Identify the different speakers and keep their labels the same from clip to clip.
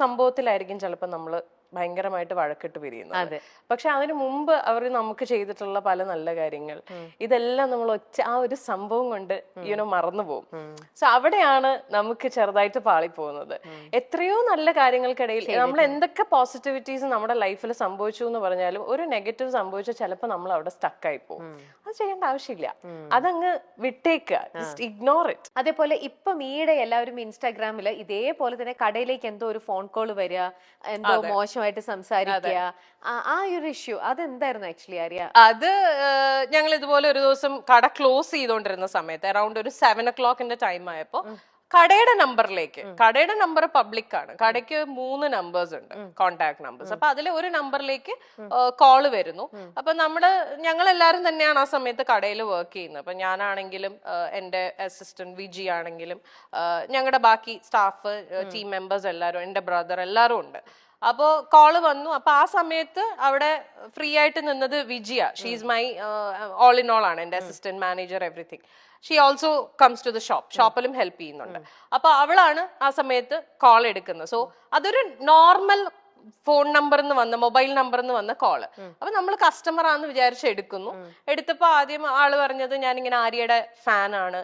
Speaker 1: സംഭവത്തിലായിരിക്കും ചിലപ്പോൾ നമ്മൾ ഭയങ്കരമായിട്ട് വഴക്കിട്ട് പിരിയുന്നത്. പക്ഷെ അതിനു മുമ്പ് അവർ നമുക്ക് ചെയ്തിട്ടുള്ള പല നല്ല കാര്യങ്ങൾ ഇതെല്ലാം നമ്മൾ ആ ഒരു സംഭവം കൊണ്ട് മറന്നു പോകും. സോ അവിടെയാണ് നമുക്ക് ചെറുതായിട്ട് പാളിപ്പോകുന്നത്. എത്രയോ നല്ല കാര്യങ്ങൾക്കിടയിൽ നമ്മൾ എന്തൊക്കെ പോസിറ്റിവിറ്റീസ് നമ്മുടെ ലൈഫിൽ സംഭവിച്ചു എന്ന് പറഞ്ഞാലും ഒരു നെഗറ്റീവ് സംഭവിച്ചാൽ ചിലപ്പോൾ നമ്മൾ അവിടെ സ്റ്റക്കായി പോകും. അത് ചെയ്യേണ്ട ആവശ്യമില്ല, അതങ്ങ് വിട്ടേക്കുക, ജസ്റ്റ് ഇഗ്നോർ ഇറ്റ്.
Speaker 2: അതേപോലെ ഇപ്പം ഈയിടെ എല്ലാവരും ഇൻസ്റ്റാഗ്രാമില് ഇതേപോലെ തന്നെ കടയിലേക്ക് എന്തോ ഒരു ഫോൺ കോൾ വരിക, എന്തോ മോശമായിട്ട് സംസാരിക്കുക, ആ ഒരു ഇഷ്യൂ അതെന്തായിരുന്നു ആക്ച്വലി അറിയാം?
Speaker 1: അത് ഞങ്ങൾ ഇതുപോലെ ഒരു ദിവസം കട ക്ലോസ് ചെയ്തോണ്ടിരുന്ന സമയത്ത് അറൌണ്ട് ഒരു 7 o'clock ടൈം ആയപ്പോ കടയുടെ നമ്പറിലേക്ക്, കടയുടെ നമ്പർ പബ്ലിക് ആണ്, കടയ്ക്ക് 3 നമ്പേഴ്സ് ഉണ്ട്, കോണ്ടാക്ട് നമ്പേഴ്സ്. അപ്പൊ അതിലെ ഒരു നമ്പറിലേക്ക് കോള് വരുന്നു. അപ്പൊ ഞങ്ങൾ എല്ലാവരും തന്നെയാണ് ആ സമയത്ത് കടയിൽ വർക്ക് ചെയ്യുന്നത്. അപ്പൊ ഞാനാണെങ്കിലും എന്റെ അസിസ്റ്റന്റ് വിജി ആണെങ്കിലും ഞങ്ങളുടെ ബാക്കി സ്റ്റാഫ് ടീം മെമ്പേഴ്സ് എല്ലാവരും, എന്റെ ബ്രദർ എല്ലാവരും ഉണ്ട്. അപ്പോ കോള് വന്നു. അപ്പൊ ആ സമയത്ത് അവിടെ ഫ്രീ ആയിട്ട് നിന്നത് Vijiya. She's my all in all ആണ്, എന്റെ assistant manager, everything. She also comes to the ഷോപ്പിലും ഹെൽപ്പ് ചെയ്യുന്നുണ്ട്. അപ്പൊ അവളാണ് ആ സമയത്ത് കോൾ എടുക്കുന്നത്. സോ അതൊരു നോർമൽ ഫോൺ നമ്പറിന്ന് വന്ന, മൊബൈൽ നമ്പറിന്ന് വന്ന കോള്. അപ്പൊ നമ്മൾ കസ്റ്റമർ ആണെന്ന് വിചാരിച്ച് എടുക്കുന്നു. എടുത്തപ്പോ ആദ്യം ആള് പറഞ്ഞത് ഞാനിങ്ങനെ ആര്യയുടെ ഫാനാണ്,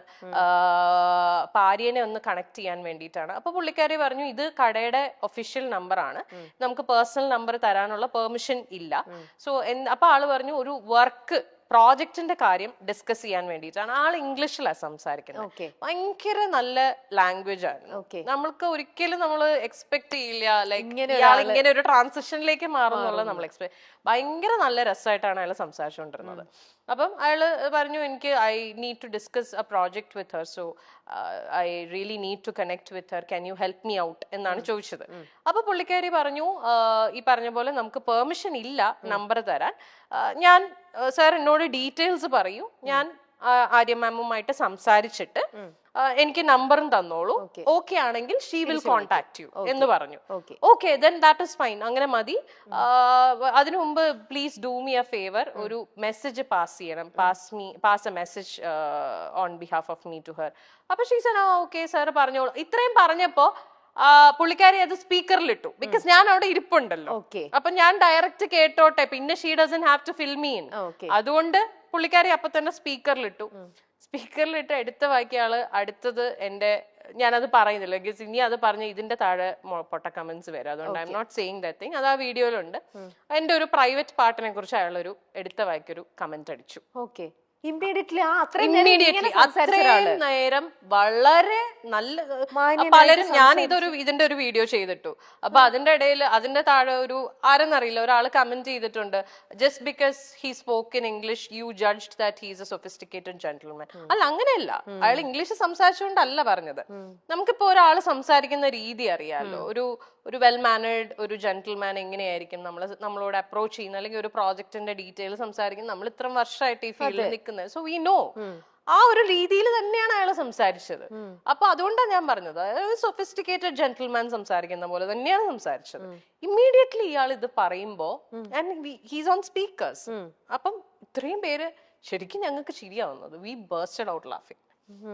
Speaker 1: അപ്പൊ ആര്യനെ ഒന്ന് കണക്ട് ചെയ്യാൻ വേണ്ടിയിട്ടാണ്. അപ്പൊ പുള്ളിക്കാരി പറഞ്ഞു ഇത് കടയുടെ ഒഫീഷ്യൽ നമ്പർ ആണ്, നമുക്ക് പേഴ്സണൽ നമ്പർ തരാനുള്ള പെർമിഷൻ ഇല്ല. സോ അപ്പൊ ആള് പറഞ്ഞു ഒരു വർക്ക് പ്രോജക്റ്റിന്റെ കാര്യം ഡിസ്കസ് ചെയ്യാൻ വേണ്ടിയിട്ടാണ്. ആൾ ഇംഗ്ലീഷിലാണ് സംസാരിക്കുന്നത്. ഭയങ്കര നല്ല ലാംഗ്വേജ് ആണ്. നമ്മൾക്ക് ഒരിക്കലും നമ്മൾ എക്സ്പെക്ട് ചെയ്യില്ല ലൈക്ക് ഇയാൾ ഇങ്ങനെ ഒരു ട്രാൻസിഷനിലേക്ക് മാറുന്നുള്ള നമ്മൾ എക്സ്പെക്ട്. ഭയങ്കര നല്ല രസമായിട്ടാണ് അയാൾ സംസാരിച്ചുകൊണ്ടിരുന്നത്. അപ്പം അയാള് പറഞ്ഞു എനിക്ക് I need to discuss a project with her, so I really need to connect with her, can you help me out എന്നാണ് ചോദിച്ചത്. അപ്പൊ പുള്ളിക്കാരി പറഞ്ഞു ഈ പറഞ്ഞ പോലെ നമുക്ക് പെർമിഷൻ ഇല്ല നമ്പർ തരാൻ. ഞാൻ സാർ എന്നോട് ഡീറ്റെയിൽസ് പറയൂ, ഞാൻ ആര്യ മാമുമായിട്ട് സംസാരിച്ചിട്ട് എനിക്ക് നമ്പറും തന്നോളൂ, ഓക്കെ ആണെങ്കിൽ ഷീ വിൽ കോൺടാക്ട് യു എന്ന് പറഞ്ഞു. Okay then that is fine, അങ്ങനെ മതി. അതിനു മുമ്പ് please do me a favour, ഒരു മെസ്സേജ് പാസ് ചെയ്യണം, pass a message on behalf of me to her. അപ്പൊ ഷീ സെഡ് ഓക്കെ സാർ പറഞ്ഞോളൂ. ഇത്രയും പറഞ്ഞപ്പോ പുള്ളിക്കാരി അത് സ്പീക്കറിൽ ഇട്ടു. ബിക്കോസ് ഞാൻ അവിടെ ഇരിപ്പുണ്ടല്ലോ, അപ്പൊ ഞാൻ ഡയറക്റ്റ് കേട്ടോട്ടെ, പിന്നെ she doesn't have to fill me in. അതുകൊണ്ട് പുള്ളിക്കാരി അപ്പൊ തന്നെ സ്പീക്കറിലിട്ടു. സ്പീക്കറിലിട്ട് എടുത്ത ബാക്കിയ ആള് അടുത്തത് ഞാനത് പറയുന്നില്ല, ബിക്കോസ് ഇനി അത് പറഞ്ഞ് ഇതിന്റെ താഴെ പൊട്ട കമന്റ്സ് വരും. അതുകൊണ്ട് I am not saying that thing. അത് ആ വീഡിയോയിലുണ്ട്. എന്റെ ഒരു പ്രൈവറ്റ് പാർട്ടിനെ കുറിച്ച് അയാളൊരു എടുത്ത വായിക്കൊരു കമന്റ് അടിച്ചു. അത്രയും നേരം വളരെ നല്ല പലരും, ഞാൻ ഇതിന്റെ ഒരു വീഡിയോ ചെയ്തിട്ടു. അപ്പൊ അതിന്റെ ഇടയിൽ അതിന്റെ താഴെ ഒരു ആരെന്നറിയില്ല ഒരാൾ കമന്റ് ചെയ്തിട്ടുണ്ട്, just because he spoke in English you judged that he is a sophisticated gentleman. അല്ല, അങ്ങനെയല്ല. അയാൾ ഇംഗ്ലീഷ് സംസാരിച്ചുകൊണ്ടല്ല പറഞ്ഞത്. നമുക്കിപ്പോ ഒരാൾ സംസാരിക്കുന്ന രീതി അറിയാലോ. ഒരു വെൽ മാനേർഡ് ഒരു ജെന്റിൽമാൻ എങ്ങനെയായിരിക്കും നമ്മളോട് അപ്രോച്ച് ചെയ്യുന്നത്, അല്ലെങ്കിൽ ഒരു പ്രോജക്റ്റിന്റെ ഡീറ്റെയിൽ സംസാരിക്കുന്നത്. നമ്മൾ ഇത്രയും വർഷമായിട്ട് ഈ ഫീൽഡിൽ നിൽക്കുന്നത്, സോ വി നോ. ആ ഒരു രീതിയിൽ തന്നെയാണ് അയാൾ സംസാരിച്ചത്. അപ്പൊ അതുകൊണ്ടാണ് ഞാൻ പറഞ്ഞത്, സൊഫിസ്റ്റിക്കേറ്റഡ് ജെന്റിൽമാൻ സംസാരിക്കുന്ന പോലെ തന്നെയാണ് സംസാരിച്ചത്. ഇമ്മീഡിയറ്റ്ലി ഇയാൾ ഇത് പറയുമ്പോ ഹീസ് ഓൺ സ്പീക്കേഴ്സ്. അപ്പം ഇത്രയും പേര് ശരിക്കും ഞങ്ങൾക്ക് ചിരിയാവുന്നത്, വി ബേർസ്റ്റഡ് ഔട്ട് ലാഫിങ്.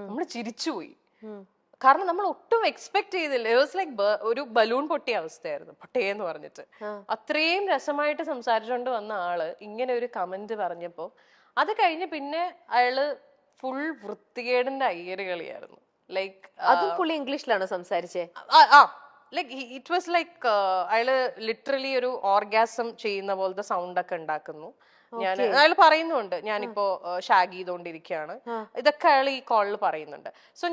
Speaker 1: നമ്മൾ ചിരിച്ചുപോയി. കാരണം നമ്മൾ ഒട്ടും എക്സ്പെക്ട് ചെയ്തില്ല. ഇറ്റ് വാസ് ലൈക്ക് ഒരു ബലൂൺ പൊട്ടിയ അവസ്ഥയായിരുന്നു, പൊട്ടേന്ന് പറഞ്ഞിട്ട്. അത്രയും രസമായിട്ട് സംസാരിച്ചുകൊണ്ട് വന്ന ആള് ഇങ്ങനെ ഒരു കമന്റ് പറഞ്ഞപ്പോ അത് കഴിഞ്ഞ് പിന്നെ അയാള് ഫുൾ വൃത്തികേടിന്റെ അയ്യരുകളിയായിരുന്നു. ലൈക്ക്
Speaker 2: അതും പുള്ളി ഇംഗ്ലീഷിലാണോ സംസാരിച്ചേ?
Speaker 1: ലൈക്ക് ഇറ്റ് വാസ് ലൈക്ക് അയാള് ലിറ്ററലി ഒരു ഓർഗാസം ചെയ്യുന്ന പോലത്തെ സൗണ്ട് ഒക്കെ ഉണ്ടാക്കുന്നു. അയാൾ പറയുന്നുണ്ട് ഞാനിപ്പോ ഷാഗ് ചെയ്തോണ്ടിരിക്കുകയാണ്, ഇതൊക്കെ അയാൾ ഈ കോളിൽ പറയുന്നുണ്ട്. So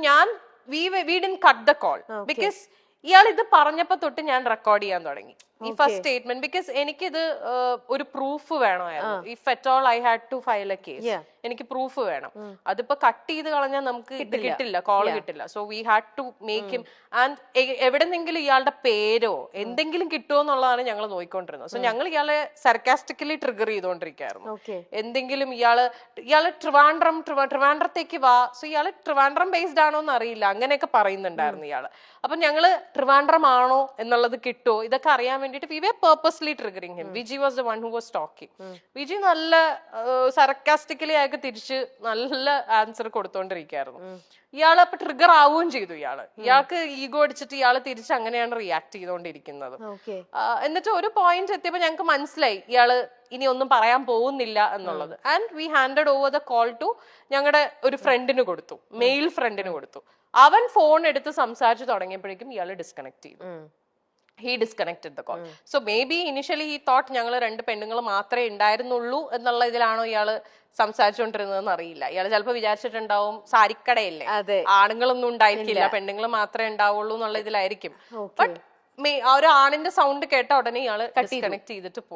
Speaker 1: we didn't cut the call because ഇയാൾ ഇത് പറഞ്ഞപ്പോ തൊട്ട് ഞാൻ റെക്കോർഡ് ചെയ്യാൻ തുടങ്ങി ഈ ഫസ്റ്റ് സ്റ്റേറ്റ്മെന്റ്. ബിക്കോസ് എനിക്കിത് ഒരു പ്രൂഫ് വേണമായിരുന്നു. If at all I had to file a case, എനിക്ക് പ്രൂഫ് വേണം. അതിപ്പോ കട്ട് ചെയ്ത് കളഞ്ഞാൽ നമുക്ക് ഇത് കിട്ടില്ല, കോൾ കിട്ടില്ല. So we had to make him. And എവിടെന്നെങ്കിലും ഇയാളുടെ പേരോ എന്തെങ്കിലും കിട്ടുമോ എന്നുള്ളതാണ് ഞങ്ങൾ നോക്കിക്കൊണ്ടിരുന്നത്. സോ ഞങ്ങൾ ഇയാളെ സർക്കാസ്റ്റിക്കലി ട്രിഗർ ചെയ്തോണ്ടിരിക്കുകയായിരുന്നു. എന്തെങ്കിലും ഇയാള് ട്രിവാൻഡ്രത്തേക്ക് വാ, സോ ഇയാള് ട്രിവാൻഡ്രം ബേസ്ഡ് ആണോ എന്ന് അറിയില്ല, അങ്ങനെയൊക്കെ പറയുന്നുണ്ടായിരുന്നു ഇയാള്. അപ്പൊ ഞങ്ങള് ട്രിവാൻഡ്രം ആണോ എന്നുള്ളത് കിട്ടുമോ, ഇതൊക്കെ അറിയാൻ വേണ്ടിയിട്ട് we were purposely triggering him. Viji was the one who was talking. Viji നല്ല സർക്കാസ്റ്റിക്കലി അയാൾക്ക് തിരിച്ച് നല്ല ആൻസർ കൊടുത്തോണ്ടിരിക്കായിരുന്നു. ഇയാൾ അപ്പൊ ട്രിഗർ ആവുകയും ചെയ്തു. ഇയാൾക്ക് ഈഗോ അടിച്ചിട്ട് ഇയാൾ തിരിച്ച് അങ്ങനെയാണ് റിയാക്ട് ചെയ്തുകൊണ്ടിരിക്കുന്നത്. എന്നിട്ട് ഒരു പോയിന്റ് എത്തിയപ്പോ ഞങ്ങൾക്ക് മനസ്സിലായി ഇയാള് ഇനി ഒന്നും പറയാൻ പോകുന്നില്ല എന്നുള്ളത്. And we handed over the call to ഞങ്ങളുടെ ഒരു ഫ്രണ്ടിന് കൊടുത്തു, മെയിൽ ഫ്രണ്ടിന് കൊടുത്തു. അവൻ ഫോൺ എടുത്ത് സംസാരിച്ചു തുടങ്ങിയപ്പോഴേക്കും ഇയാൾ ഡിസ്കണക്ട് ചെയ്തു. He disconnected the call. So may be initially he thought ഞങ്ങൾ 2 പെണ്ണുങ്ങൾ മാത്രമേ ഉണ്ടായിരുന്നുള്ളൂ എന്നുള്ള ഇതിലാണോ ഇയാള് സംസാരിച്ചുകൊണ്ടിരുന്നതെന്ന് അറിയില്ല. ഇയാള് ചിലപ്പോ വിചാരിച്ചിട്ടുണ്ടാവും സാരിക്കടയല്ലേ, ആണുങ്ങളൊന്നും ഉണ്ടായിരിക്കില്ല, പെണ്ണുങ്ങൾ മാത്രമേ ഉണ്ടാവുള്ളൂ എന്നുള്ള ഇതിലായിരിക്കും. ബട്ട് ഒരു ആണിന്റെ സൗണ്ട് കേട്ട ഉടനെ ഇയാള് ഡിസ്കണക്ട് ചെയ്തിട്ട് പോയി.